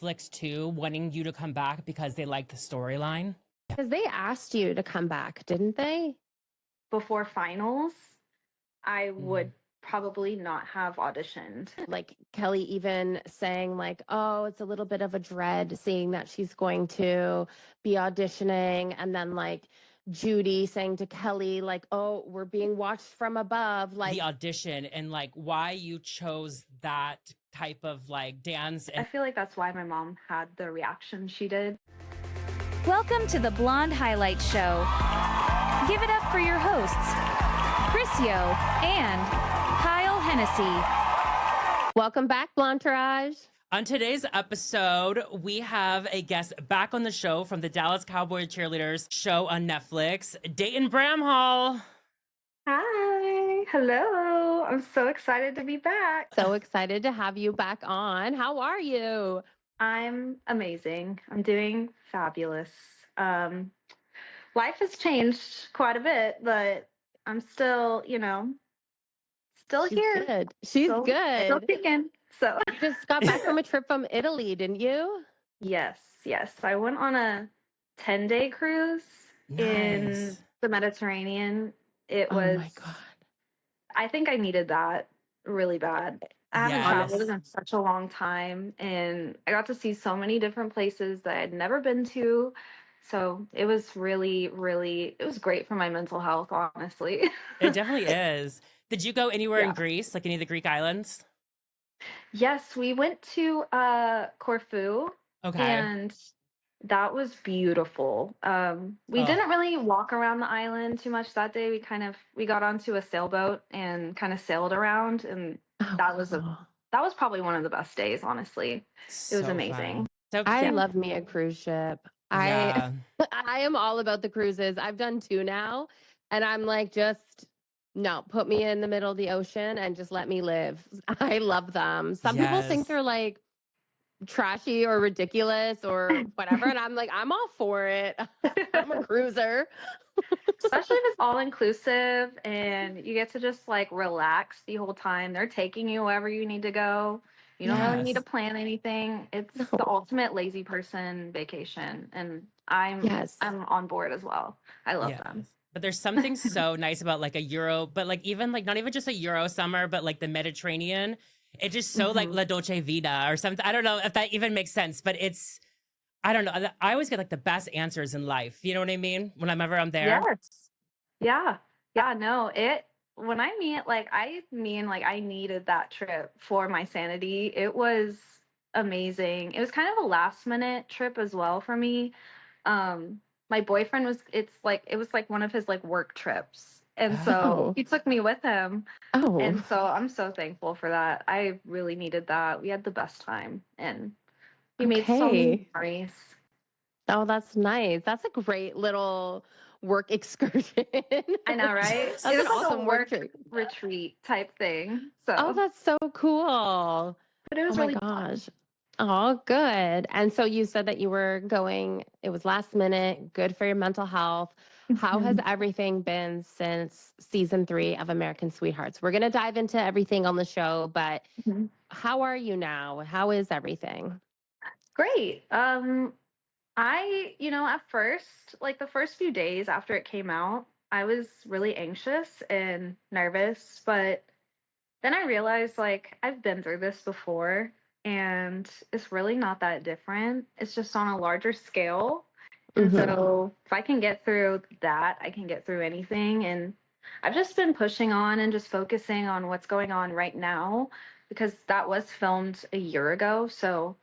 Netflix too, wanting you to come back because they like the storyline? Because they asked you to come back, didn't they? Before finals, I Mhm. would probably not have auditioned. Like Kelly even saying like, oh, it's a little bit of a dread seeing that she's going to be auditioning. And then like Judy saying to Kelly, like, oh, we're being watched from above. Like The audition and like why you chose that type of like dance I and feel like that's why my mom had the reaction she did. Welcome to the Blonde Highlight Show. Give it up for your hosts, Chrisio and Kyle Hennessy. welcome back, Blantourage. on today's episode, we have a guest back on the show from the Dallas Cowboys Cheerleaders show on Netflix, Dayton Bramhall. Hi, hello. I'm so excited to be back. So excited to have you back on. How are you? I'm amazing. I'm doing fabulous. Life has changed quite a bit, but I'm still, still She's here. good. She's Still good. kicking. So You just got back from a trip from Italy, didn't you? yes. I went on a 10-day cruise in Nice. the Mediterranean. It Oh was, my God. I think I needed that really bad. I haven't Yes. traveled in such a long time, and I got to see so many different places that I had never been to. So it was really, really, it was great for my mental health, honestly. It definitely is. Did you go anywhere in Yeah. Greece, like any of the Greek islands? Yes, we went to Corfu, Okay. and that was beautiful. We Oh. didn't really walk around the island too much that day. We got onto a sailboat and kind of sailed around, and Oh, that was cool. that was probably one of the best days, honestly. It was So amazing. fun. So I cute. love me a cruise ship. Yeah. I am all about the cruises. I've done 2 now, and I'm like, just no, put me in the middle of the ocean and just let me live. I love them. Some people think Yes. they're like trashy or ridiculous or whatever, and I'm like, I'm all for it. I'm a cruiser. Especially if it's all inclusive and you get to just like relax the whole time. They're taking you wherever you need to go. You don't really need to Yes. plan anything. It's No. the ultimate lazy person vacation, and Yes. I'm on board as well. I love Yes. them. But there's something so nice about like a Euro, but like even like not even just a Euro summer, but like the Mediterranean. It's just so like Mhm. La Dolce Vita or something. I don't know if that even makes sense, but it's, I don't know. I always get like the best answers in life. You know what I mean? Whenever I'm there. Yes. Yeah. Yeah. No, when I mean, like, I needed that trip for my sanity. It was amazing. It was kind of a last minute trip as well for me. My boyfriend it was like one of his like work trips. And so Oh. he took me with him. Oh. And so I'm so thankful for that. I really needed that. We had the best time, and we made so many Okay. memories. Oh, that's nice. That's a great little work excursion. I know, right? That's It was an like awesome a work work trip. retreat type thing. Oh, So, that's so cool. but it Oh was my really fun. gosh. Oh, good. And so you said that you were going, it was last minute, good for your mental health. How has everything been since season 3 of American Sweethearts? We're going to dive into everything on the show, but Mhm. how are you now? How is everything? Great. At first, like the first few days after it came out, I was really anxious and nervous, but then I realized like I've been through this before and it's really not that different. It's just on a larger scale. And Mhm. so if I can get through that, I can get through anything. And I've just been pushing on and just focusing on what's going on right now because that was filmed a year ago. So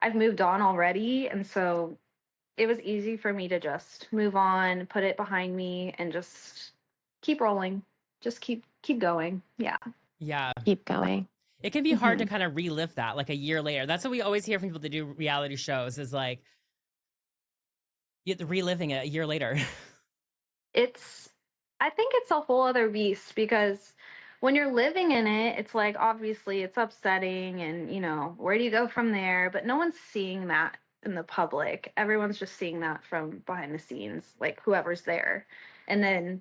I've moved on already. And so it was easy for me to just move on, put it behind me, and just keep rolling. Just keep going. Yeah. Yeah. Keep going. It can be hard to Mhm. kind of relive that like a year later. That's what we always hear from people that do reality shows is like reliving it a year later. I think it's a whole other beast because when you're living in it, it's like obviously it's upsetting and where do you go from there? But no one's seeing that in the public. Everyone's just seeing that from behind the scenes, like whoever's there. And then,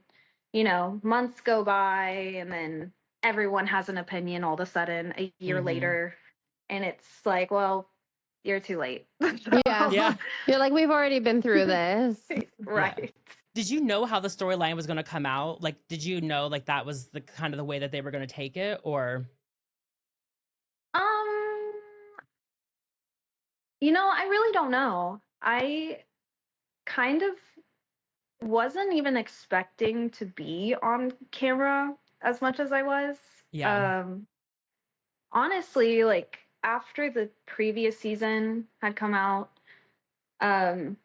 months go by and then everyone has an opinion all of a sudden a year Mhm. later. And it's like, well, you're too late. Yeah. Yeah. You're like, we've already been through this. Right. Did you know how the storyline was going to come out? Like, did you know like that was the kind of the way that they were going to take it, or? Um, I really don't know. I kind of wasn't even expecting to be on camera as much as I was. Yeah. Honestly, like after the previous season had come out, um,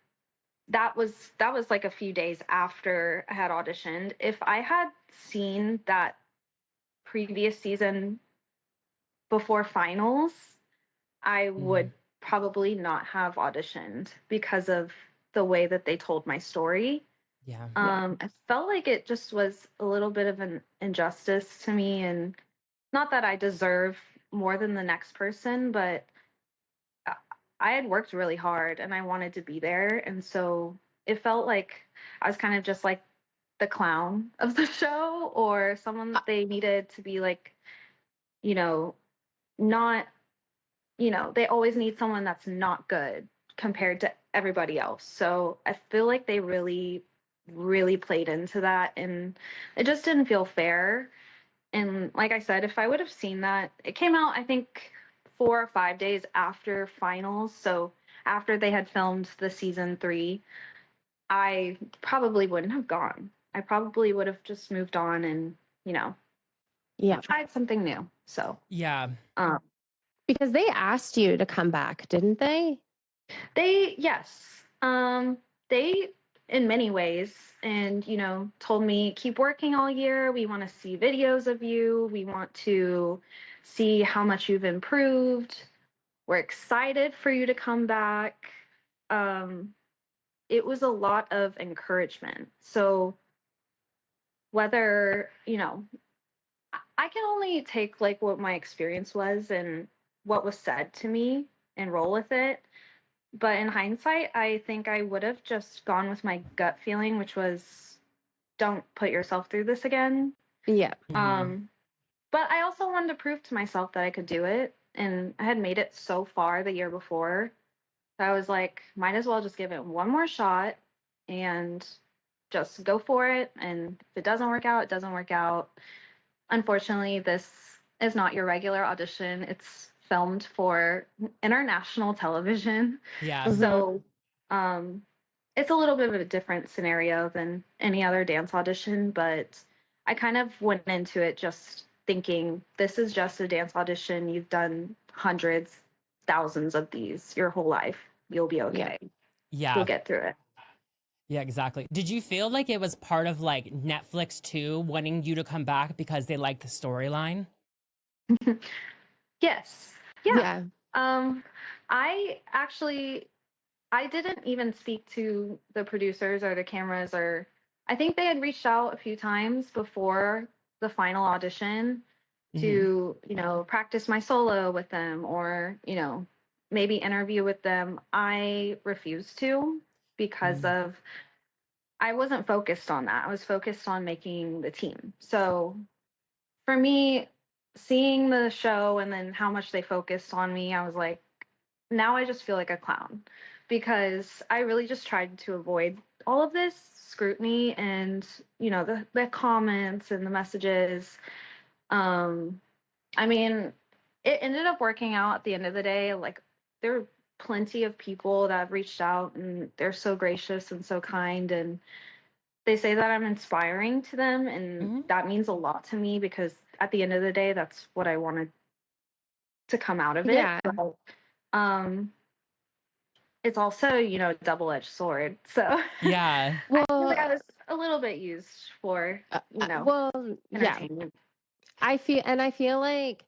that was like a few days after I had auditioned. If I had seen that previous season before finals, I would probably not have auditioned because of the way that they told my story. Yeah. I felt like it just was a little bit of an injustice to me, and not that I deserve more than the next person, but I I had worked really hard and I wanted to be there. And so it felt like I was kind of just like the clown of the show, or someone that they needed to be like, you know, not, they always need someone that's not good compared to everybody else. So I feel like they really, really played into that, and it just didn't feel fair. And like I said, if I would have seen that, it came out, I think, 4 or 5 days after finals. So after they had filmed the season 3, I probably wouldn't have gone. I probably would have just moved on and, Yeah. tried something new. So, Yeah. um, Because they asked you to come back, didn't they? yes, they, in many ways, and, told me, keep working all year. We want to see videos of you. We want to see how much you've improved. We're excited for you to come back. Um, it was a lot of encouragement. So whether, I can only take like what my experience was and what was said to me and roll with it. But in hindsight, I think I would have just gone with my gut feeling, which was don't put yourself through this again. Yeah. Um, but I also wanted to prove to myself that I could do it. And I had made it so far the year before. So I was like, might as well just give it one more shot and just go for it. And if it doesn't work out, it doesn't work out. Unfortunately, this is not your regular audition. It's filmed for international television. Yeah. Mhm. So it's a little bit of a different scenario than any other dance audition, but I kind of went into it just thinking this is just a dance audition. You've done hundreds, thousands of these your whole life. You'll be okay. Yeah. You'll get through it. Yeah, exactly. Did you feel like it was part of like Netflix too, wanting you to come back because they liked the storyline? Yes. Yeah. Yeah. I didn't even speak to the producers or the cameras, or I think they had reached out a few times before the final audition to, practice my solo with them, or, maybe interview with them. I refused to because of I wasn't focused on that. I was focused on making the team. So for me, seeing the show and then how much they focused on me, I was like, now I just feel like a clown, because I really just tried to avoid all of this scrutiny and, the comments and the messages. I mean, it ended up working out at the end of the day. Like, there were plenty of people that have reached out, and they're so gracious and so kind, and they say that I'm inspiring to them, and that means a lot to me, because at the end of the day, that's what I wanted to come out of it. Yeah. But, it's also, a double-edged sword. So Yeah. I feel Well, like I was a little bit used for, well, yeah. entertainment. I feel like,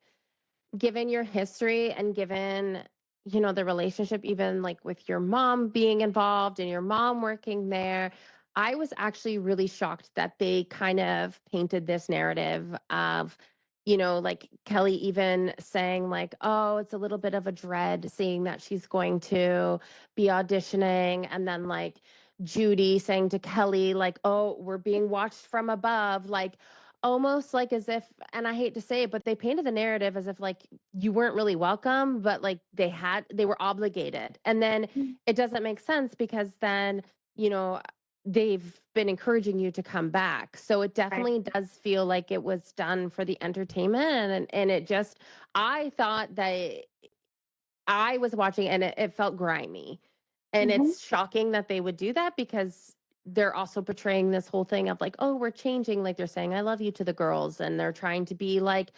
given your history and given, the relationship, even like with your mom being involved and your mom working there, I was actually really shocked that they kind of painted this narrative of, like Kelly even saying like, oh, it's a little bit of a dread seeing that she's going to be auditioning. And then like Judy saying to Kelly, like, oh, we're being watched from above. Like, almost like as if, and I hate to say it, but they painted the narrative as if like you weren't really welcome, but like they were obligated. And then it doesn't make sense because then, they've been encouraging you to come back. So it Right. definitely does feel like it was done for the entertainment. And it just, I thought that I was watching and it felt grimy. And Mhm. it's shocking that they would do that because they're also portraying this whole thing of like, oh, we're changing. Like they're saying, I love you to the girls. And they're trying to be like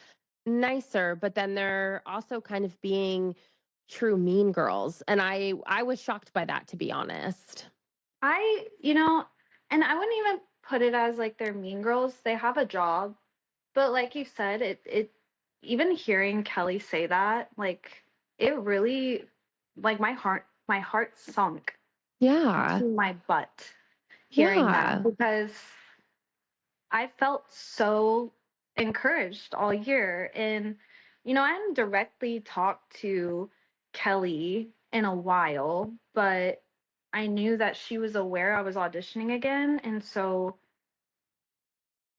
nicer, but then they're also kind of being true mean girls. And I was shocked by that, to be honest. And I wouldn't even put it as like they're mean girls. They have a job, but like you said, it even hearing Kelly say that, like it really, like my heart sunk Yeah. to my butt hearing that Yeah. because I felt so encouraged all year. And, I hadn't directly talked to Kelly in a while, but I knew that she was aware I was auditioning again.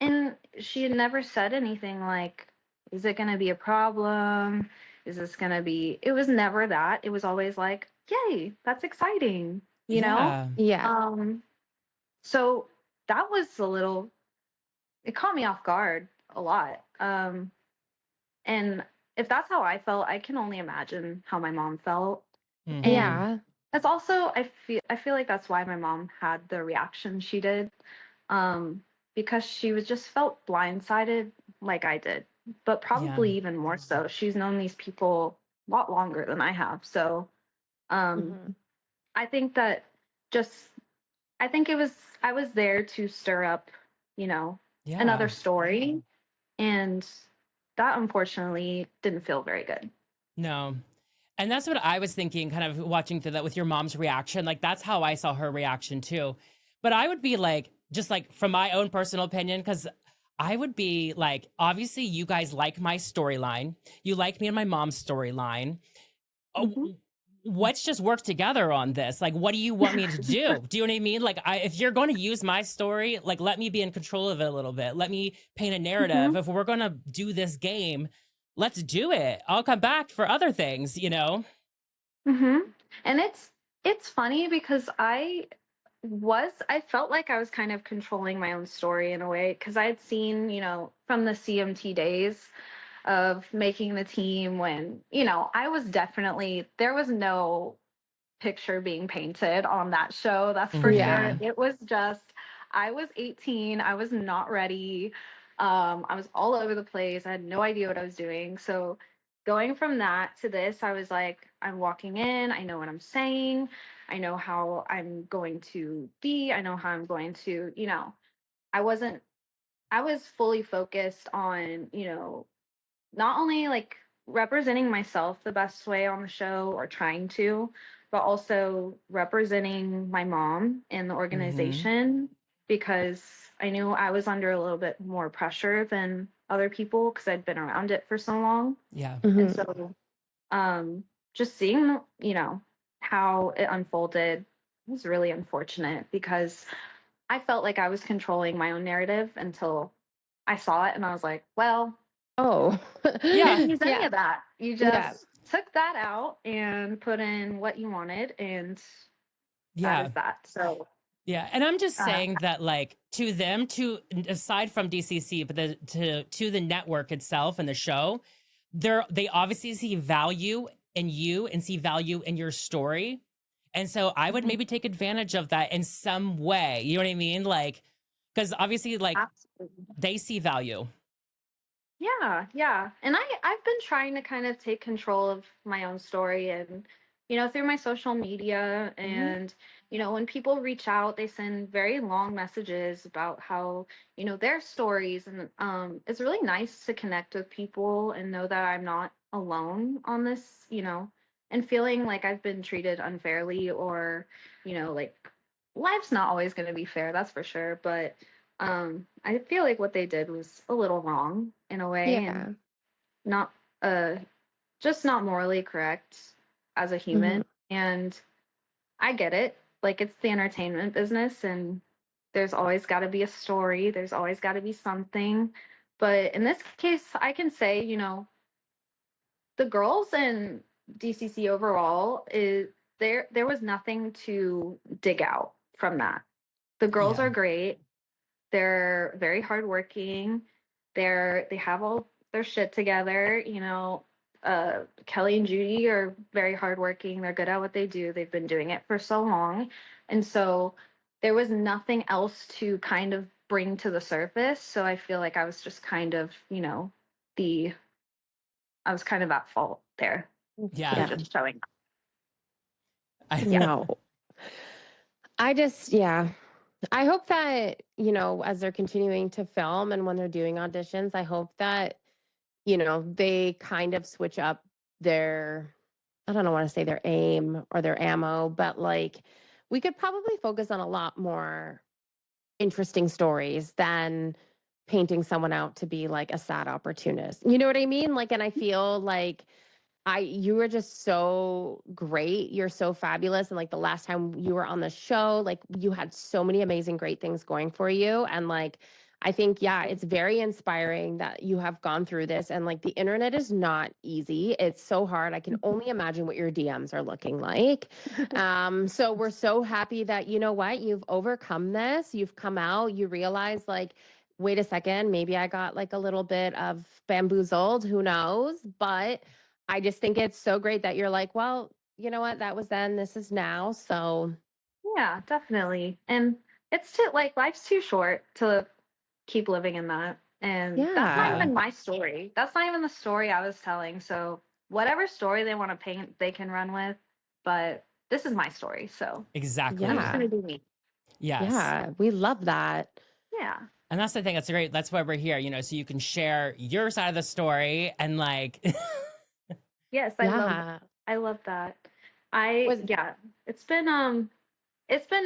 And she had never said anything like, is it going to be a problem? Is this going to be, it was never that. It was always like, yay, that's exciting, you know? Yeah. Yeah. Um, so that was it caught me off guard a lot. And if that's how I felt, I can only imagine how my mom felt. Mhm. And Yeah. that's also I feel like that's why my mom had the reaction she did. Um, because she was just felt blindsided like I did, but Yeah. probably even more so. She's known these people a lot longer than I have. So um Mhm. I think that just I think I was there to stir up, you know, Yeah. another story. And that unfortunately didn't feel very good. No. And that's what I was thinking, kind of watching through that with your mom's reaction. Like, that's how I saw her reaction too. But I would be like, just like from my own personal opinion, because I would be like, obviously, you guys like my storyline. You like me and my mom's storyline. Oh, Hmm. let's just work together on this. Like, what do you want me to do? Do you know what I mean? Like, if you're going to use my story, like, let me be in control of it a little bit. Let me paint a narrative. Hmm. If we're going to do this game, let's do it. I'll come back for other things, you know? Hmm. And it's funny because I felt like I was kind of controlling my own story in a way because I had seen, from the CMT days of making the team when, I was definitely there was no picture being painted on that show, that's for Yeah. sure. It was just I was 18, I was not ready. I was all over the place. I had no idea what I was doing. So going from that to this, I was like, I'm walking in, I know what I'm saying, I know how I'm going to be, I know how I'm going to, I wasn't I was fully focused on, not only like representing myself the best way on the show or trying to, but also representing my mom and the Mm-hmm. organization because I knew I was under a little bit more pressure than other people because I'd been around it for so long. Yeah. And Mhm. so just seeing, how it unfolded was really unfortunate because I felt like I was controlling my own narrative until I saw it and I was like, well, Oh. you Yeah. didn't use any Yeah. of that. You Yeah. just took that out and put in what you wanted, and that Yeah. is that. So, Yeah. And I'm just uh, saying that, like, to them, to aside from DCC, but to the network itself and the show, they obviously see value in you and see value in your story. And so I would mhm, maybe take advantage of that in some way. You know what I mean? Like, because obviously, like, absolutely. they see value. Yeah, yeah. And I've been trying to kind of take control of my own story and through my social media Mhm. and when people reach out they send very long messages about how their stories and it's really nice to connect with people and know that I'm not alone on this, and feeling like I've been treated unfairly or like life's not always going to be fair, that's for sure, but I feel like what they did was a little wrong in a way and Yeah. not uh just not morally correct as a Mhm. human. And I get it. Like it's the entertainment business and there's always got to be a story, there's always got to be something. But in this case, I can say, the girls in DCC overall is there was nothing to dig out from that. The girls Yeah. are great. They're very hardworking. They have all their shit together. Kelly and Judy are very hardworking. They're good at what they do. They've been doing it for so long, and so there was nothing else to kind of bring to the surface. So I feel like I was just kind of, the I was kind of at fault there. Yeah. Just showing. I, No. I just, yeah. I hope that, as they're continuing to film and when they're doing auditions, I hope that, they kind of switch up I don't want to say their aim or their ammo, but like we could probably focus on a lot more interesting stories than painting someone out to be like a sad opportunist. You know what I mean? Like, and I feel like you were just so great. You're so fabulous. And like the last time you were on the show, like you had so many amazing, great things going for you. And like, I think, yeah, it's very inspiring that you have gone through this. And like the internet is not easy. It's so hard. I can only imagine what your DMs are looking like. So we're so happy that, you know what, you've overcome this. You've come out, you realize like, wait a second, maybe I got like a little bit of bamboozled. Who knows? But I just think it's so great that you're like, well, you know what? That was then, this is now. So, Yeah, definitely. And it's too like life's too short to keep living in that. And that's not yeah. even my story. That's not even the story I was telling. So whatever story they want to paint, they can run with. But this is my story. So exactly. I'm just Yeah. gonna do me. Yes. Yeah. We love that. Yeah. And that's the thing. That's great. That's why we're here, so you can share your side of the story and like. Yes, Yeah. I love that. Was It's been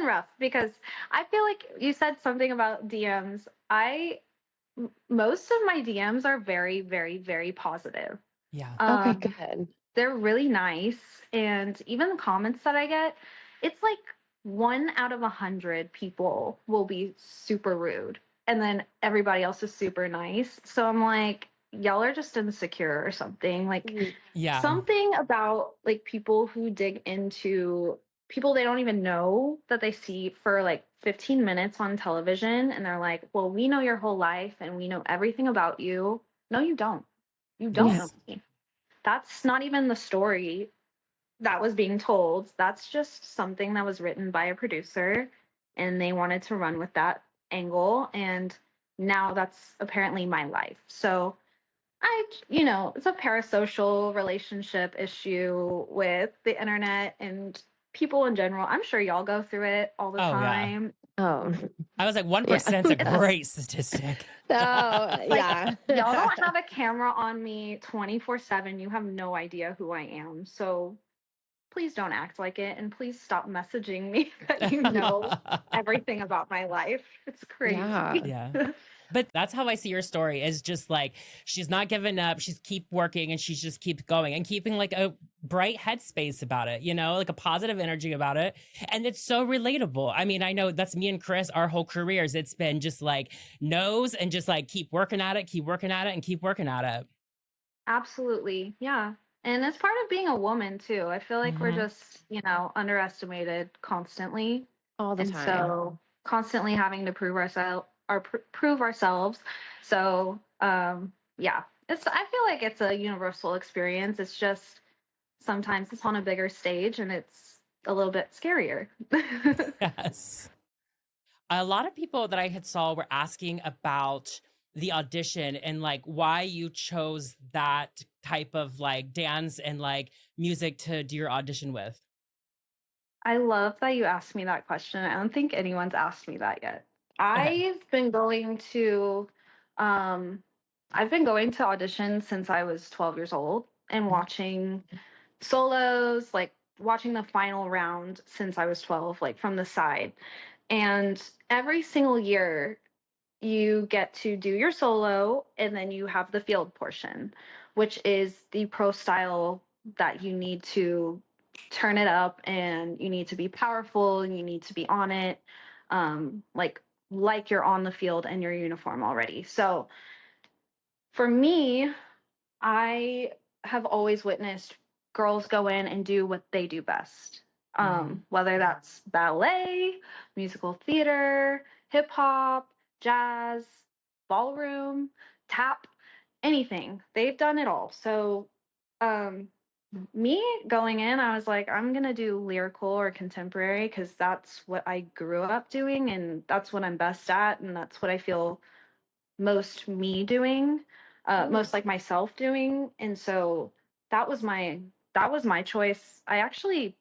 rough because I feel like you said something about DMs. Most of my DMs are very, very, very positive. Yeah. okay, Um, good. they're really nice, and even the comments that I get, it's like 1 out of 100 people will be super rude, and then everybody else is super nice. So I'm like, y'all are just insecure or something. Like Yeah. something about like people who dig into people they don't even know that they see for like 15 minutes on television, and they're like, well, we know your whole life and we know everything about you. No, you don't. You don't know Yes. me. That's not even the story that was being told. That's just something that was written by a producer, and they wanted to run with that angle. And now that's apparently my life. So it's a parasocial relationship issue with the internet and people in general. I'm sure y'all go through it all the Oh, yeah. time. Oh, I was like, 1% is a great statistic. oh Like, yeah. y'all don't have a camera on me 24/7. You have no idea who I am. So please don't act like it, and please stop messaging me that you know everything about my life. It's crazy. Yeah. Yeah. But that's how I see your story is just like she's not giving up. She's keep working and she's just keeps going and keeping like a bright headspace about it, like a positive energy about it. And it's so relatable. I mean, I know that's me and Chris, our whole careers. It's been just like nose and just like keep working at it, keep working at it, and keep working at it. Absolutely. Yeah. And it's part of being a woman too. I feel like we're Mhm. just, underestimated constantly. All the And time. so constantly having to prove ourselves. So, yeah. I feel like it's a universal experience. It's just sometimes it's on a bigger stage and it's a little bit scarier. Yes. A lot of people that I had saw were asking about the audition and like why you chose that type of like dance and like music to do your audition with. I love that you asked me that question. I don't think anyone's asked me that yet. Okay. Um I've been going to auditions since I was 12 years old and watching solos, like watching the final round since I was 12, like from the side. And every single year you get to do your solo and then you have the field portion, which is the pro style that you need to turn it up and you need to be powerful and you need to be on it, like you're on the field in your uniform already. So For me, I have always witnessed girls go in and do what they do best. Whether that's ballet, musical theater, hip hop, jazz, ballroom, tap, anything. They've done it all. So, um, me going in, I was like, I'm gonna do lyrical or contemporary because that's what I grew up doing and that's what I'm best at and that's what I feel most me doing, most like myself doing. And so that was my that was my choice. I actually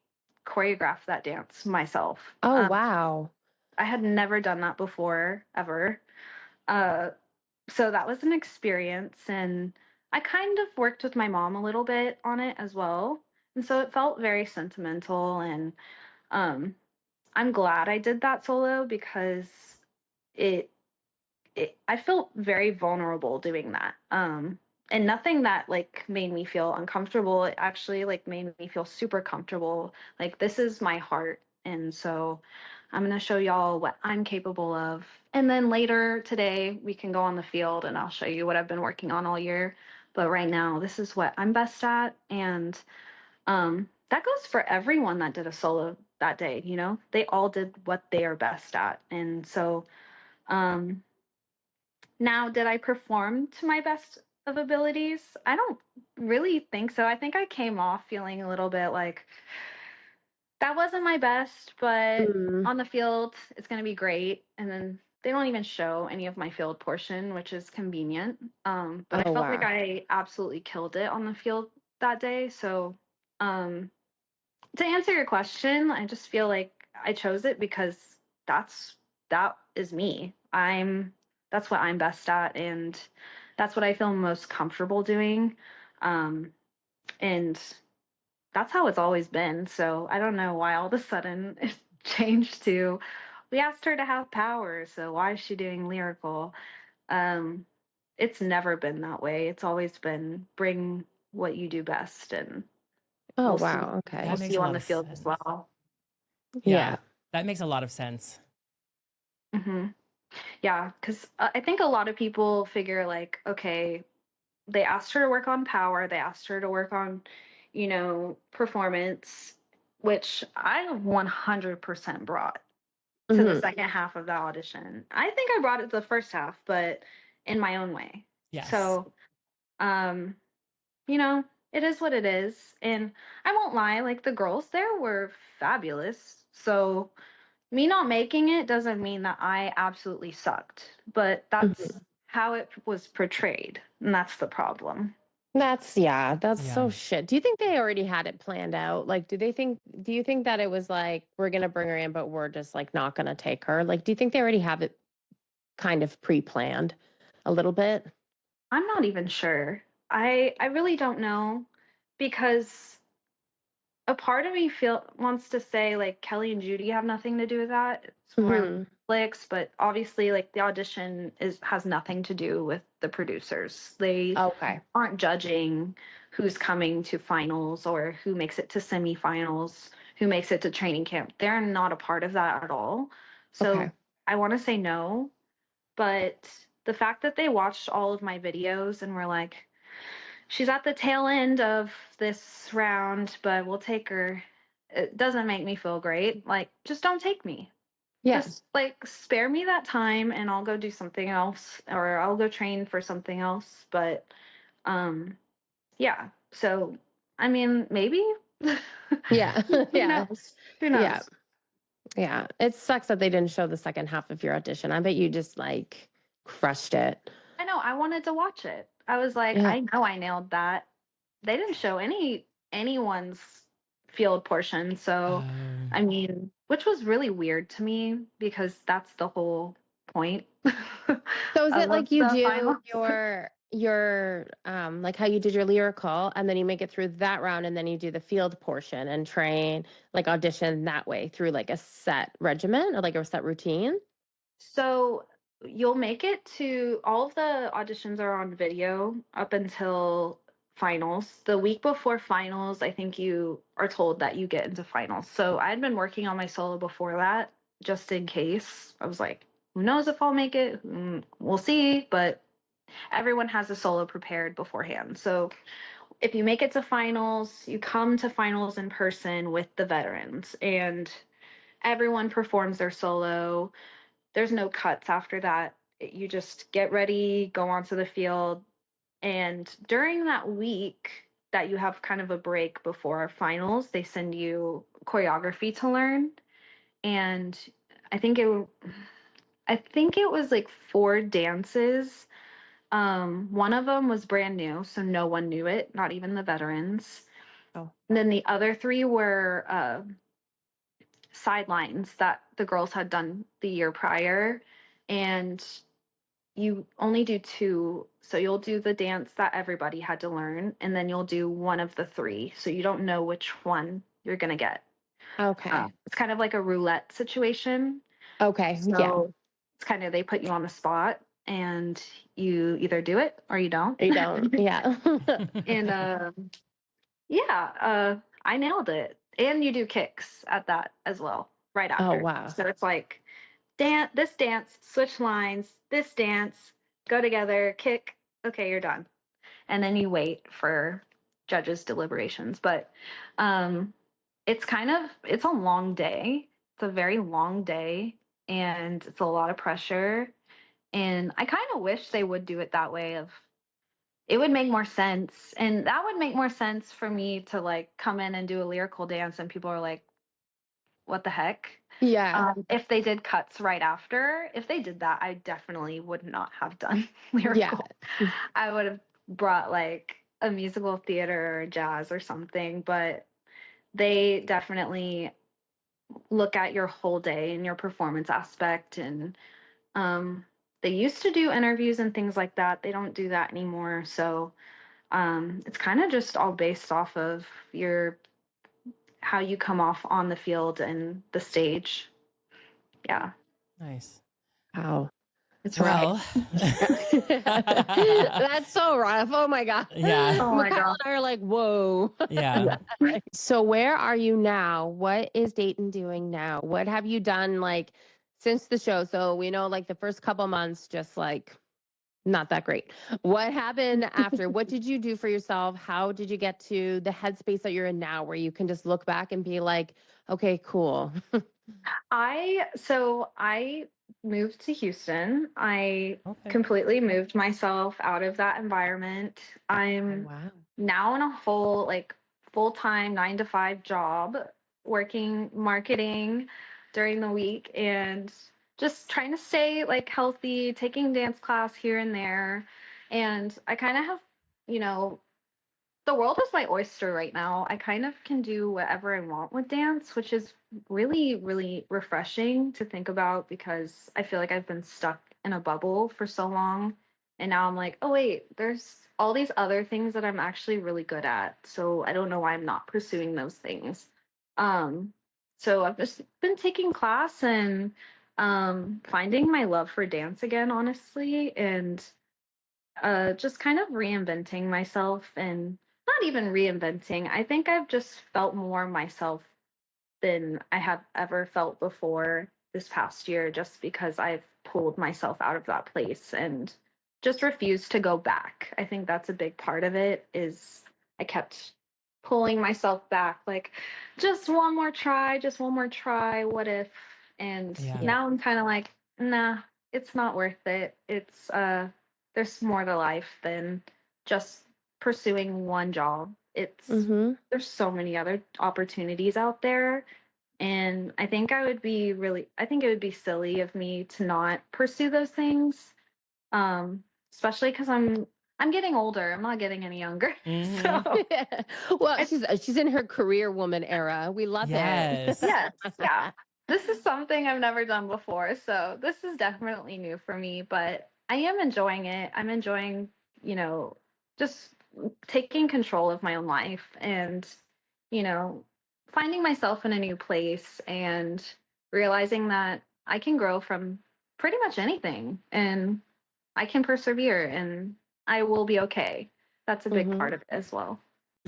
choreographed that dance myself. Oh, wow. I had never done that before ever. Uh, so that was an experience, and I kind of worked with my mom a little bit on it as well. And so it felt very sentimental, and um, I'm glad I did that solo because it I felt very vulnerable doing that. And nothing that like made me feel uncomfortable. It actually like made me feel super comfortable. Like this is my heart. And so I'm going to show y'all what I'm capable of. And then later today we can go on the field and I'll show you what I've been working on all year. But right now this is what I'm best at. And that goes for everyone that did a solo that day, you know? They all did what they are best at. And so um now, did I perform to my best of abilities? I don't really think so. I think I came off feeling a little bit like that wasn't my best, but Mm. on the field, it's going to be great. And then they don't even show any of my field portion, which is convenient. But I Oh, felt like wow. I absolutely killed it on the field that day. So, um, to answer your question, I just feel like I chose it because that is me. That's what I'm best at and that's what I feel most comfortable doing. Um and that's how it's always been. So I don't know why all of a sudden it changed to we asked her to have power, so why is she doing lyrical? Um it's never been that way. It's always been bring what you do best and Oh, we'll see wow. Okay. we'll That see makes a you on lot the of field as sense. well. Yeah, Yeah. that makes a lot of sense. hmm Yeah, because I think a lot of people figure like, okay, they asked her to work on power, they asked her to work on, performance, which I 100% brought to the Hmm. second half of the audition. I think I brought it to the first half, but in my own way. Yes. So, um, you know, it is what it is. And I won't lie, like the girls there were fabulous. So, me not making it doesn't mean that I absolutely sucked, but that's Hmm. how it was portrayed, and that's the problem. That's Yeah. so shit. Do you think they already had it planned out? Like, do you think that it was like, we're going to bring her in, but we're just like not going to take her? Like, do you think they already have it kind of pre-planned a little bit? I'm not even sure. I really don't know because a part of me feel wants to say like Kelly and Judy have nothing to do with that. It's more Hmm. Netflix, but obviously like the audition is has nothing to do with the producers. They Okay. aren't judging who's coming to finals or who makes it to semifinals, who makes it to training camp. They're not a part of that at all. Okay. So I want to say no, but the fact that they watched all of my videos and were like, she's at the tail end of this round, but we'll take her. It doesn't make me feel great. Like, just don't take me. Yeah. Just like spare me that time and I'll go do something else or I'll go train for something else. But um yeah. So I mean maybe Yeah. who Yeah. knows? Who Yeah. knows? Yeah. It sucks that they didn't show the second half of your audition. I bet you just like crushed it. I know, I wanted to watch it. I was like, Yeah. I know I nailed that. They didn't show anyone's field portion, so Oh. I mean, which was really weird to me because that's the whole point So is it of like you the do finals. your like how you did your lyrical and then you make it through that round and then you do the field portion and train like audition that way through like a set regimen or like a set routine? So you'll make it to all of the auditions are on video up until finals. The week before finals, I think you are told that you get into finals. So I had been working on my solo before that, just in case. I was like, who knows if I'll make it? We'll see. But everyone has a solo prepared beforehand. So if you make it to finals, you come to finals in person with the veterans, and everyone performs their solo. There's no cuts after that. You just get ready, go onto the field, and during that week that you have kind of a break before our finals, they send you choreography to learn. And I think it I think it was like 4 dances. One of them was brand new, so no one knew it, not even the veterans. Oh. And then the other 3 were sidelines that the girls had done the year prior. And you only do 2. So you'll do the dance that everybody had to learn, and then you'll do one of the 3. So you don't know which one you're going to get. Okay. It's kind of like a roulette situation. Okay. Yeah. So it's kind of, they put you on the spot and you either do it or you don't. You don't. Yeah. And I nailed it. And you do kicks at that as well, right Oh, after. wow. So it's like this dance, switch lines, this dance, go together, kick, okay, you're done. And then you wait for judges' deliberations. But it's a long day. It's a very long day, and it's a lot of pressure. And I kind of wish they would do it that way. It would make more sense, and that would make more sense for me to like come in and do a lyrical dance, and people are like, "What the heck?" Yeah. If they did cuts right after, if they did that, I definitely would not have done lyrical. Yeah. I would have brought like a musical theater or jazz or something, but they definitely look at your whole day and your performance aspect. And they used to do interviews and things like that. They don't do that anymore. So it's kind of just all based off of how you come off on the field and the stage. Yeah. Nice. Wow. It's right. Well, That's so rough. Oh my God. Yeah. Oh my Mikhail God. and I are like, whoa. yeah. So where are you now? What is Dayton doing now? What have you done like since the show? So we know like the first couple months, just like not that great. What happened after? What did you do for yourself? How did you get to the headspace that you're in now where you can just look back and be like, okay, cool. I moved to Houston. I Okay. completely moved myself out of that environment. Oh, I'm wow. now in a full-time 9 to 5 job, working marketing during the week and just trying to stay like healthy, taking dance class here and there. And I kind of have, you know, the world is my oyster right now. I kind of can do whatever I want with dance, which is really, really refreshing to think about, because I feel like I've been stuck in a bubble for so long. And now I'm like, oh, wait, there's all these other things that I'm actually really good at. So I don't know why I'm not pursuing those things. Um, so I've just been taking class and finding my love for dance again, honestly, and just kind of reinventing myself, and not even reinventing. I think I've just felt more myself than I have ever felt before this past year, just because I've pulled myself out of that place and just refused to go back. I think that's a big part of it, is I kept pulling myself back, like just one more try, just one more try, what if? And Yeah. now I'm kind of like, nah, it's not worth it. It's there's more to life than just pursuing one job. Mm-hmm. There's so many other opportunities out there, and I think it would be silly of me to not pursue those things. Especially because I'm getting older. I'm not getting any younger. Mhm. So Well, she's in her career woman era. We love Yes. it. yes, yeah. This is something I've never done before. So this is definitely new for me, but I am enjoying it. I'm enjoying, just taking control of my own life, and, you know, finding myself in a new place, and realizing that I can grow from pretty much anything, and I can persevere, and I will be okay. That's a big Mhm. part of it as well.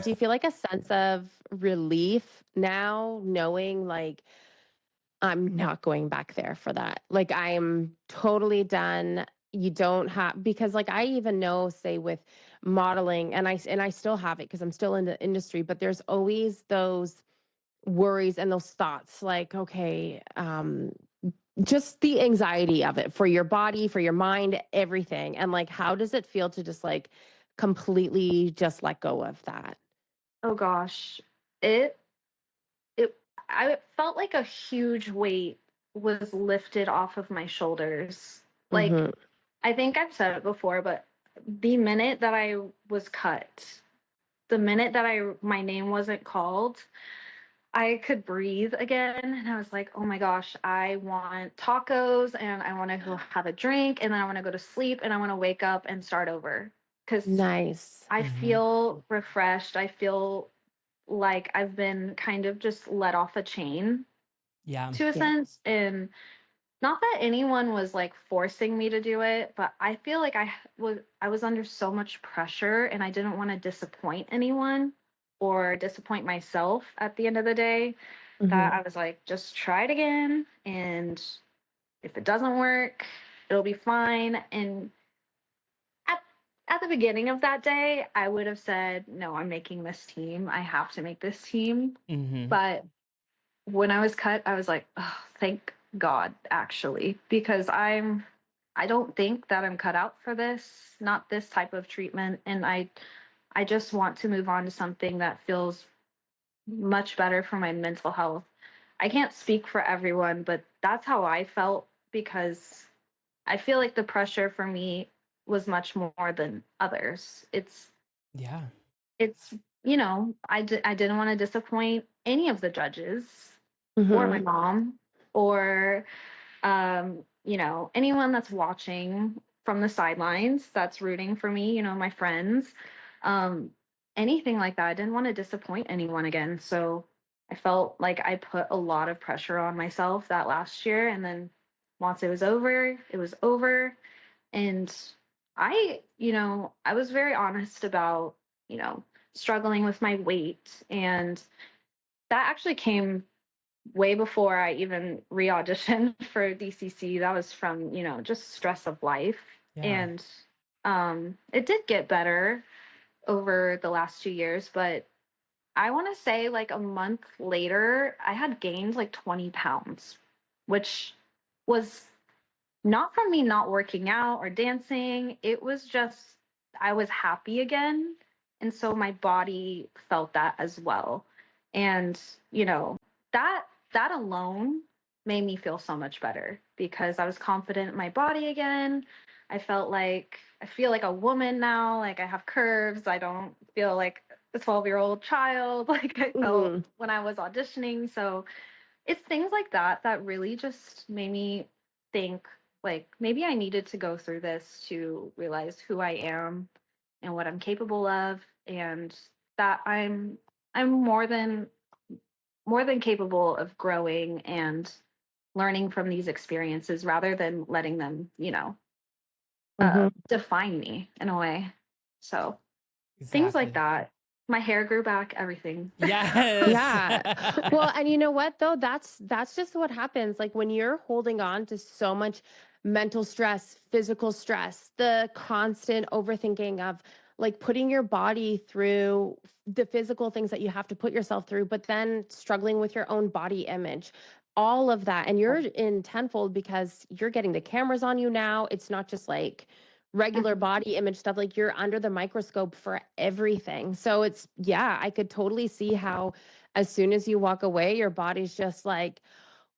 Do you feel like a sense of relief now, knowing like I'm not going back there for that? Like I'm totally done. you don't have, because like I even know, say with modeling, and I still have it because I'm still in the industry, but there's always those worries and those thoughts like, okay, just the anxiety of it for your body, for your mind, everything. And like, how does it feel to just like completely just let go of that? Oh gosh. It it I felt like a huge weight was lifted off of my shoulders. Like, Hmm. I think I've said it before, but the minute that I was cut, the minute that my name wasn't called, I could breathe again. And I was like, oh my gosh, I want tacos and I want to go have a drink and then I want to go to sleep and I want to wake up and start over. Because Nice. I Hmm. feel refreshed. I feel like I've been kind of just let off a chain Yeah. to a Yeah. sense. And not that anyone was like forcing me to do it, but I feel like I was under so much pressure and I didn't want to disappoint anyone or disappoint myself at the end of the day, that Hmm. I was like, just try it again, and if it doesn't work, it'll be fine. And at at the beginning of that day, I would have said, no, I'm making this team. I have to make this team. Hmm. But when I was cut, I was like, oh, thank God, actually, because I don't think that I'm cut out for this, not this type of treatment. And I just want to move on to something that feels much better for my mental health. I can't speak for everyone, but that's how I felt, because I feel like the pressure for me was much more than others. Yeah. It's I didn't want to disappoint any of the judges or my Hmm. mom or anyone that's watching from the sidelines that's rooting for me, my friends, um, anything like that. I didn't want to disappoint anyone again. So I felt like I put a lot of pressure on myself that last year. And then once it was over, it was over. And I was very honest about, you know, struggling with my weight. And that actually came way before I even re-auditioned for DCC. That was from, just stress of life. Yeah. And it did get better over the last 2 years, but I want to say like a month later, I had gained like 20 pounds, which was not from me not working out or dancing. It was just I was happy again. And so my body felt that as well. And, that that alone made me feel so much better because I was confident in my body again. I feel like a woman now, like I have curves. I don't feel like a 12-year-old child like I felt Hmm. when I was auditioning. So it's things like that that really just made me think like maybe I needed to go through this to realize who I am and what I'm capable of, and that I'm more than capable of growing and learning from these experiences rather than letting them, Hmm. define me in a way. So things like Exactly. that. My hair grew back, everything. Yes. Yeah. Well, and you know what though? That's just what happens. Like when you're holding on to so much mental stress, physical stress, the constant overthinking of like putting your body through the physical things that you have to put yourself through, but then struggling with your own body image. All of that. And you're in tenfold because you're getting the cameras on you now. It's not just like regular Mhm. body image stuff, like you're under the microscope for everything. So it's, yeah, I could totally see how as soon as you walk away your body's just like,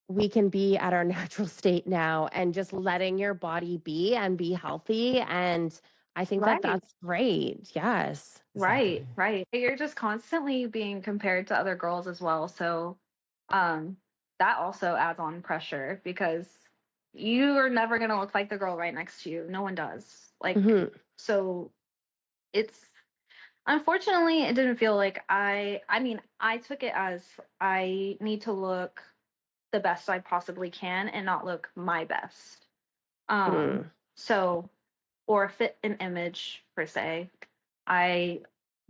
we can be at our natural state now, and just letting your body be and be healthy. And I think that Right. that's great. Yes. Right, Exactly. right. You're just constantly being compared to other girls as well. So, um, that also adds on pressure because you are never going to look like the girl right next to you. No one does. Like, Hmm. so it's unfortunately, it didn't feel like I mean, I took it as I need to look the best I possibly can and not look my best. Um, Mm. so, or fit an image per se. I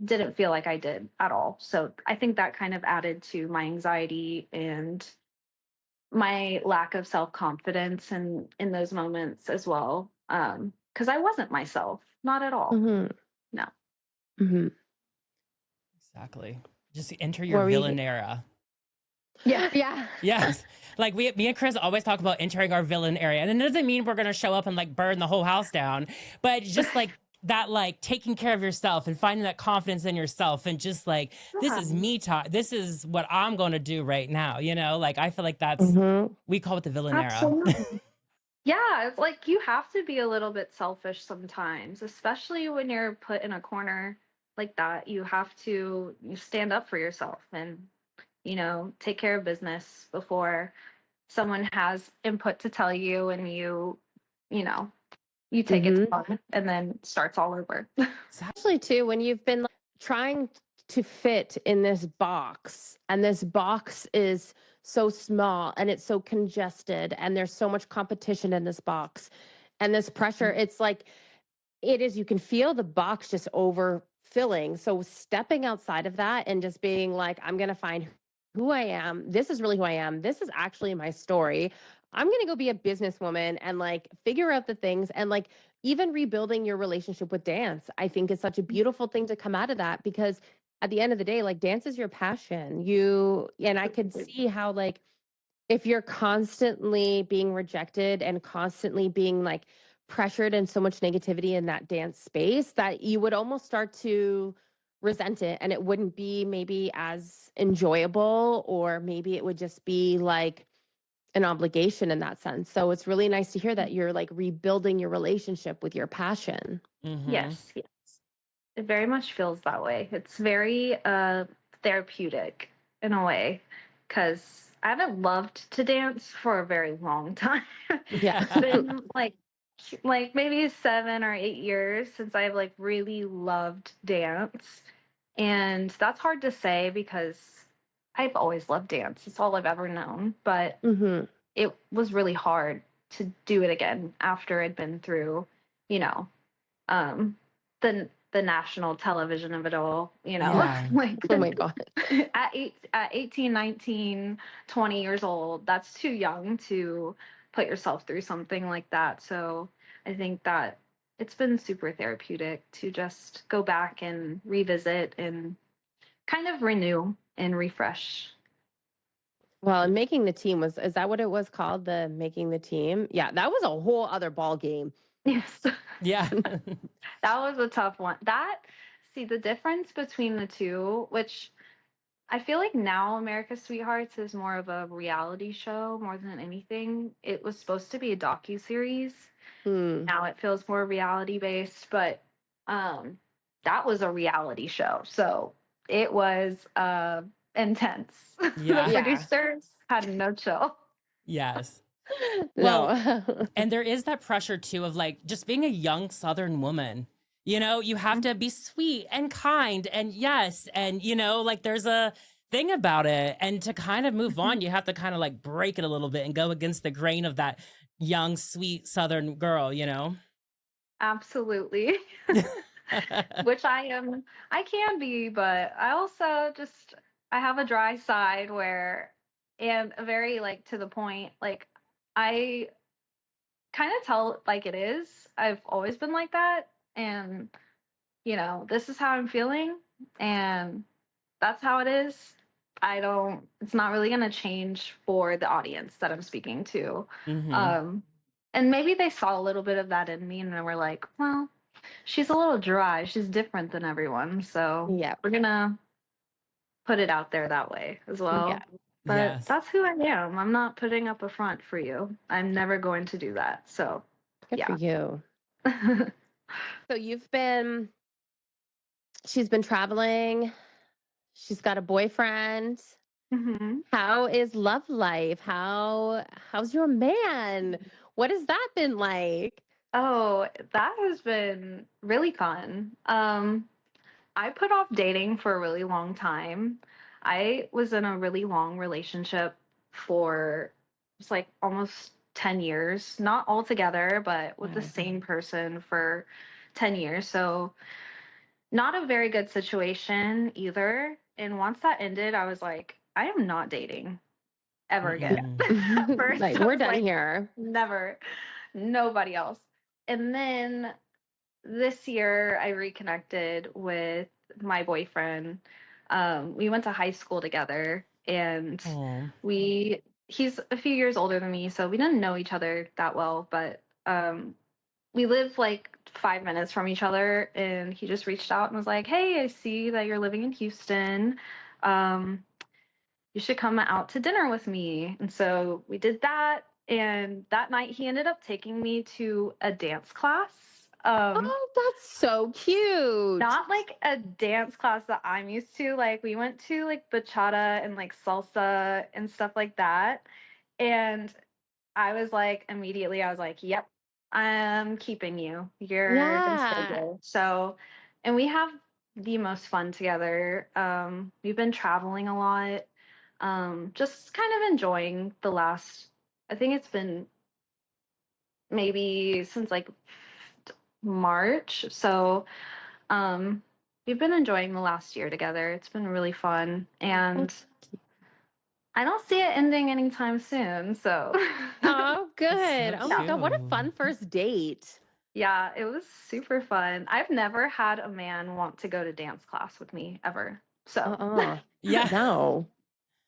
didn't feel like I did at all. So I think that kind of added to my anxiety and my lack of self-confidence in those moments as well. because I wasn't myself, not at all. Mm-hmm. No. Mm-hmm. Exactly. Just enter What your were you- villain era. Yeah. Yeah. Yes. Like me and Chris always talk about entering our villain area. And it doesn't mean we're going to show up and like burn the whole house down, but just like that, like taking care of yourself and finding that confidence in yourself and just like, this is me time. This is what I'm going to do right now. You know, like I feel like that's, Mm-hmm. we call it the villain Absolutely. era. Yeah, it's like you have to be a little bit selfish sometimes, especially when you're put in a corner like that. You have to you stand up for yourself and, take care of business before someone has input to tell you and you know, you take it to heart and then it starts all over. Especially too when you've been like, trying to fit in this box, and this box is so small and it's so congested, and there's so much competition in this box, and this pressure. It's like it is. You can feel the box just overfilling. So stepping outside of that and just being like, I'm gonna find who I am. This is really who I am. This is actually my story. I'm going to go be a businesswoman and like figure out the things, and like even rebuilding your relationship with dance. I think is such a beautiful thing to come out of that, because at the end of the day, like dance is your passion. And I could see how like if you're constantly being rejected and constantly being like pressured and so much negativity in that dance space, that you would almost start to resent it, and it wouldn't be maybe as enjoyable, or maybe it would just be like an obligation in that sense. So it's really nice to hear that you're like rebuilding your relationship with your passion. Mm-hmm. Yes. It very much feels that way. It's very therapeutic in a way, because I haven't loved to dance for a very long time. Yeah. It's been like maybe 7 or 8 years since I've like really loved dance. And that's hard to say because I've always loved dance. It's all I've ever known. But Mm-hmm. it was really hard to do it again after I'd been through, you know, um, the national television of it all, Yeah. like Oh my God. at 18, 19, 20 years old, that's too young to put yourself through something like that. So I think that it's been super therapeutic to just go back and revisit and kind of renew and refresh. Well, and making the team is that what it was called? The making the team? Yeah, that was a whole other ball game. Yes. Yeah. That was a tough one. See, the difference between the two, which I feel like now America's Sweethearts is more of a reality show more than anything. It was supposed to be a docuseries. Hmm. Now it feels more reality based, but that was a reality show. So it was intense. Yeah. The producers had no chill. Yes. No. And there is that pressure too of like just being a young Southern woman. You know, you have to be sweet and kind and yes. And, like there's a thing about it. And to kind of move on, you have to kind of like break it a little bit and go against the grain of that young, sweet Southern girl, Absolutely. Which I can be, but I also I have a dry side where, and a very like to the point, like I kind of tell it like it is. I've always been like that. And, this is how I'm feeling. And that's how it is. It's not really going to change for the audience that I'm speaking to. Mhm. And maybe they saw a little bit of that in me and they were like, well, she's a little dry. She's different than everyone. So Yeah. we're going to put it out there that way as well. Yeah. But Yes. that's who I am. I'm not putting up a front for you. I'm never going to do that. So, Good for you. yeah. So she's been traveling. She's got a boyfriend. hmm How is love life? How's your man? What has that been like? Oh, that has been really fun. I put off dating for a really long time. I was in a really long relationship for it's like almost 10 years, not all together, but with the Wow. same person for 10 years. So, not a very good situation either. And once that ended, I was like, I am not dating ever again. Mm-mm. First, Like, I we're was done like, here. never, nobody else. And then this year I reconnected with my boyfriend. We went to high school together, and Oh. he's a few years older than me, so we didn't know each other that well, but we live like 5 minutes from each other, and he just reached out and was like, "Hey, I see that you're living in Houston. Um, you should come out to dinner with me." And so we did that. And that night he ended up taking me to a dance class. Oh, that's so cute. Not like a dance class that I'm used to. Like we went to like bachata and like salsa and stuff like that. And I was like, immediately, I was like, yep, I'm keeping you. You're gonna stay Yeah. here. So, and we have the most fun together. We've been traveling a lot. Just kind of enjoying the last, I think it's been maybe since like March. So, um, we've been enjoying the last year together. It's been really fun. And I don't see it ending anytime soon. So, Oh, good. That's Oh so my God, what a cute. fun first date. yeah, it was super fun. I've never had a man want to go to dance class with me ever. So, Uh-uh. Yeah. No.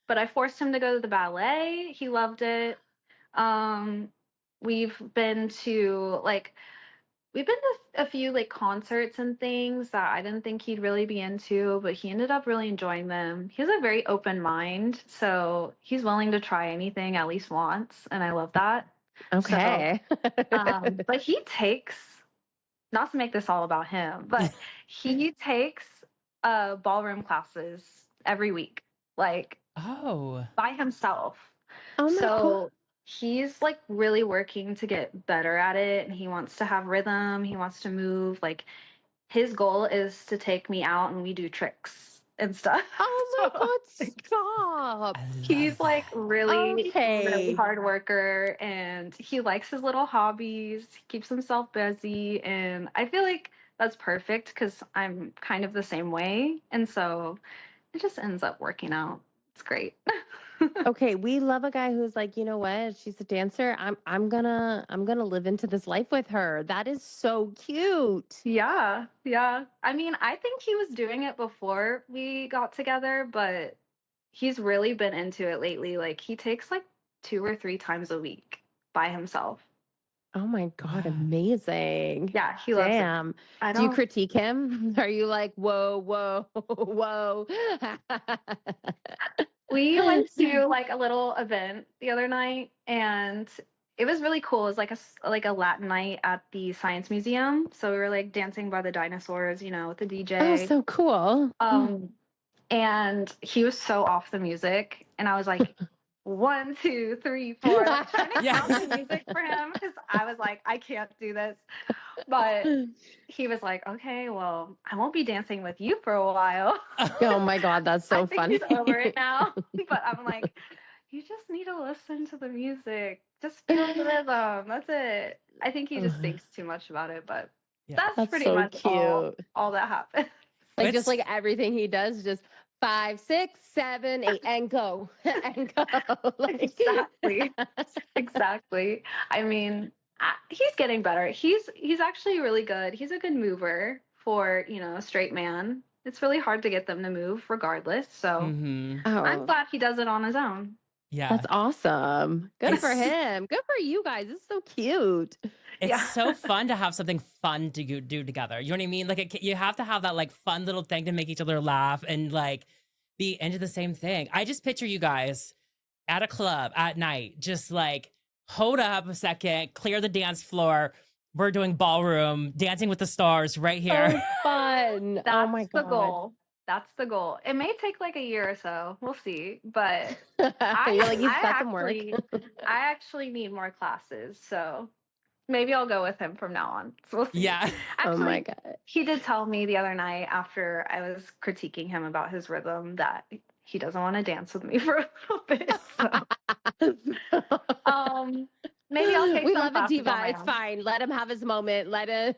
but I forced him to go to the ballet. He loved it. Um, we've been to like we've been to a few like concerts and things that I didn't think he'd really be into, but he ended up really enjoying them. He has a very open mind, so he's willing to try anything at least once, and I love that. Okay. But he takes, not to make this all about him, but he takes ballroom classes every week, like Oh. by himself. Oh my God. So he's like really working to get better at it, and he wants to have rhythm, he wants to move. Like his goal is to take me out and we do tricks and stuff. Oh my So God, stop. I love he's like that. really, really Okay. hard worker, and he likes his little hobbies. He keeps himself busy, and I feel like that's perfect because I'm kind of the same way, and so it just ends up working out. It's great. Okay, we love a guy who's like, you know what? She's a dancer. I'm gonna live into this life with her. That is so cute. Yeah, yeah. I mean, I think he was doing it before we got together, but he's really been into it lately. Like he takes like 2 or 3 times a week by himself. Oh my God, Wow. amazing. Yeah, he loves it. Damn. I Do you don't. critique him? Are you like, whoa, whoa, whoa? We went to like a little event the other night, and it was really cool. It was like like a Latin night at the Science Museum. So we were like dancing by the dinosaurs, with the Oh, DJ. so cool. And he was so off the music, and I was like, 1, 2, 3, 4, like trying to Yeah. count the music for him because I was like, I can't do this. But he was like, okay, well, I won't be dancing with you for a while. Oh my God, that's I so think funny. he's over it now. But I'm like, you just need to listen to the music. Just feel the rhythm. That's it. I think he just thinks too much about it, but Yeah. that's That's pretty so much all cute. that happened. Like It's just like everything he does, just 5, 6, 7, 8, and go. And go. Like, Exactly. Exactly. I mean, he's getting better. He's actually really good. He's a good mover for, a straight man. It's really hard to get them to move regardless. So mm-hmm. I'm Oh, glad he does it on his own. Yeah. that's awesome. Good for It's him. Good for you guys. It's so cute. it's Yeah. so fun to have something fun to do together. You know what I mean? Like you have to have that like fun little thing to make each other laugh and like be into the same thing. I just picture you guys at a club at night, just like hold up a second, clear the dance floor. We're doing ballroom, dancing with the stars right So here. fun. Oh my That's the God. goal. That's the goal. It may take like a year or so. We'll see. But You're like, you've I got some work. I actually need more classes. So maybe I'll go with him from now on. So we'll see. Yeah. Oh my Actually, God. he did tell me the other night after I was critiquing him about his rhythm that he doesn't want to dance with me for a little bit. So, maybe I'll take We some love it, classes on Diva. my It's own. fine. Let him have his moment. Let him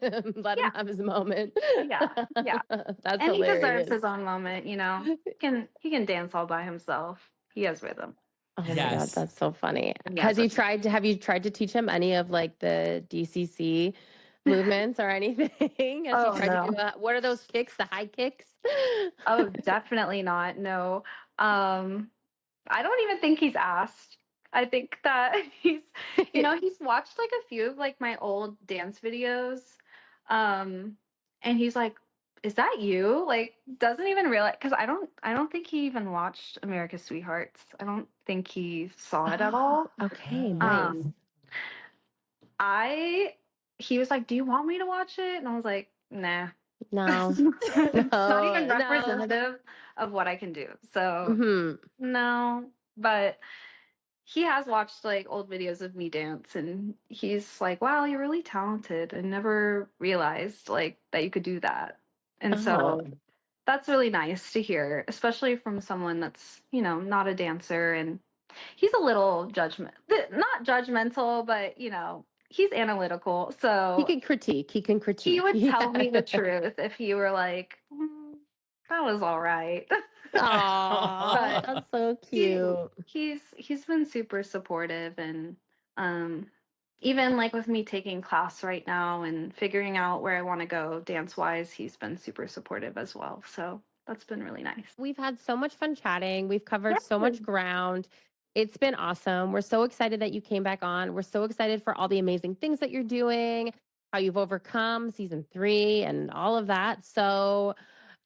Yeah. have his moment. Yeah, yeah. That's And he deserves hilarious. his own moment, He can dance all by himself. He has rhythm. Oh my God, Yes. that's so funny. Yeah, Have you tried to teach him any of like the DCC movements or anything? As you Oh, tried to no. do what are those kicks? The high kicks? Oh, definitely not. No. I don't even think he's asked. I think that he's watched like a few of like my old dance videos. And he's like, "Is that you?" Like doesn't even realize cuz I don't think he even watched America's Sweethearts. I don't think he saw it at all. Oh, okay, nice. Um I he was like, "Do you want me to watch it?" And I was like, "Nah." No, It's not even no, no. representative of what I can do. So, Hmm. no, but he has watched like old videos of me dance and he's like, "Wow, you're really talented. I never realized like that you could do that." And Oh, so that's really nice to hear, especially from someone that's, not a dancer and he's a little not judgmental, but he's analytical. he So can critique. He can he critique. would tell me the Yeah. truth if you were like, that was all right. Aw, But that's so he cute. he's been super supportive and um even like with me taking class right now and figuring out where I want to go dance wise, he's been super supportive as well. So that's been really nice. We've had so much fun chatting. We've covered so Yes. much ground. It's been awesome. We're so excited that you came back on. We're so excited for all the amazing things that you're doing, how you've overcome season 3 and all of that. So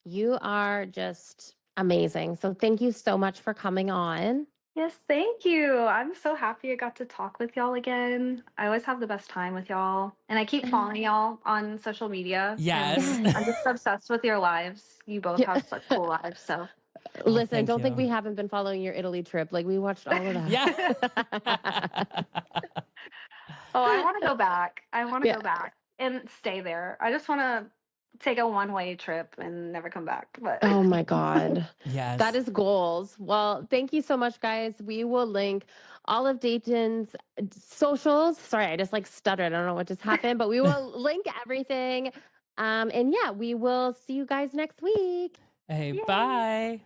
you are just amazing. So thank you so much for coming on. Yes, thank you. I'm so happy I got to talk with y'all again. I always have the best time with y'all. And I keep following y'all on social media. Yes. And I'm just obsessed with your lives. You both have such cool lives. So, Listen, thank don't think you. we haven't been following your Italy trip. Like we watched all of that. Yeah. oh, I want to go back. I want to Yeah. go back and stay there. I just want to take a one-way trip and never come back. But Oh my God. Yes. That is goals. Well, thank you so much, guys. We will link all of Dayton's socials. Sorry, I just like stuttered. I don't know what just happened, but we will link everything. And yeah, we will see you guys next week. Hey, Yay. bye.